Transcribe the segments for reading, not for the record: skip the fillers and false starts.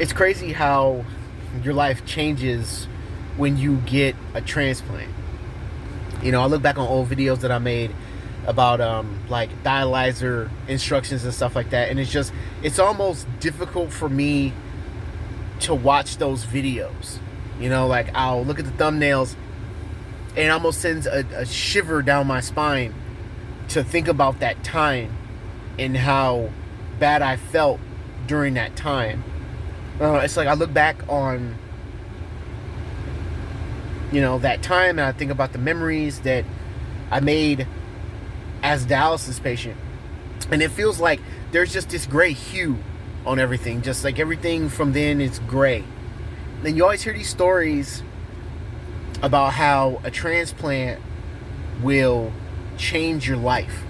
It's crazy how your life changes when you get a transplant. I look back on old videos that I made about like dialyzer instructions and stuff like that, and it's almost difficult for me to watch those videos. Like I'll look at the thumbnails and it almost sends a shiver down my spine to think about that time and how bad I felt during that time. It's like I look back on that time, and I think about the memories that I made as a dialysis patient, and it feels like there's just this gray hue on everything, just like everything from then is gray. Then you always hear these stories about how a transplant will change your life.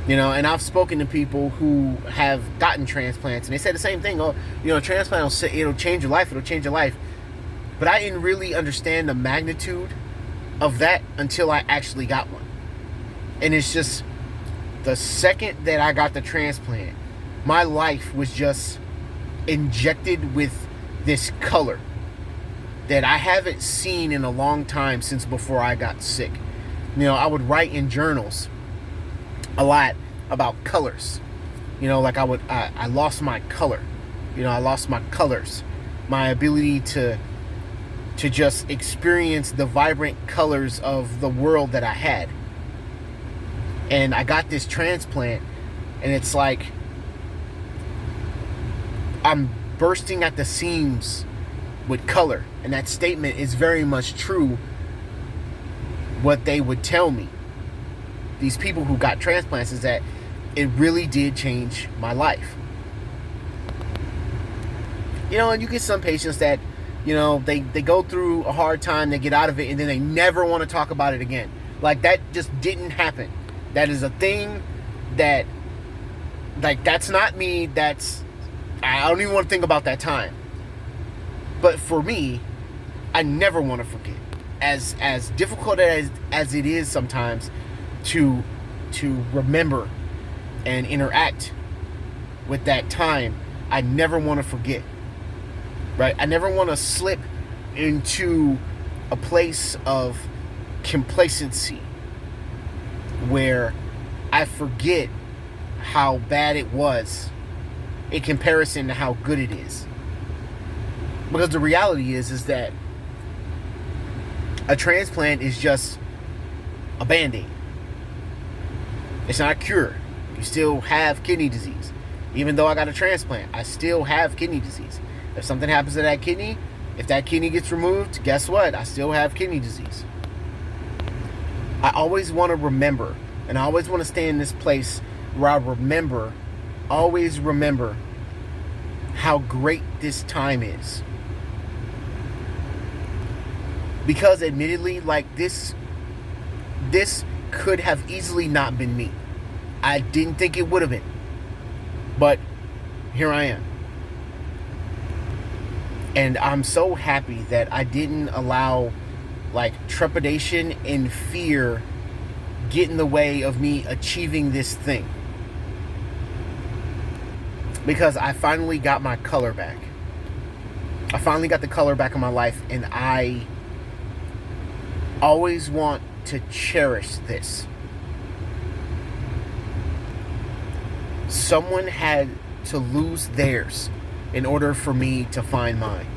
And I've spoken to people who have gotten transplants, and they say the same thing. Oh, a transplant it'll change your life. It'll change your life. But I didn't really understand the magnitude of that until I actually got one. And it's just the second that I got the transplant, my life was just injected with this color that I haven't seen in a long time since before I got sick. I would write in journals a lot about colors. Like I lost my color. I lost my colors. My ability to just experience the vibrant colors of the world that I had. And I got this transplant, and it's like I'm bursting at the seams with color. And that statement is very much true. What they would tell me, these people who got transplants, is that it really did change my life. And you get some patients that, they go through a hard time, they get out of it, and then they never want to talk about it again. Like, that just didn't happen. That is a thing that, like, that's not me. I don't even want to think about that time. But for me, I never want to forget. As difficult as it is sometimes to remember and interact with that time, I never want to forget. Right? I never want to slip into a place of complacency where I forget how bad it was in comparison to how good it is. Because the reality is that a transplant is just a Band-Aid. It's not a cure. You still have kidney disease. Even though I got a transplant, I still have kidney disease. If something happens to that kidney, if that kidney gets removed, guess what? I still have kidney disease. I always want to remember, and I always want to stay in this place where I always remember how great this time is. Because admittedly, like this could have easily not been me. I didn't think it would have been. But here I am. And I'm so happy that I didn't allow like trepidation and fear get in the way of me achieving this thing. Because I finally got my color back. I finally got the color back in my life, and I always want to cherish this. Someone had to lose theirs in order for me to find mine.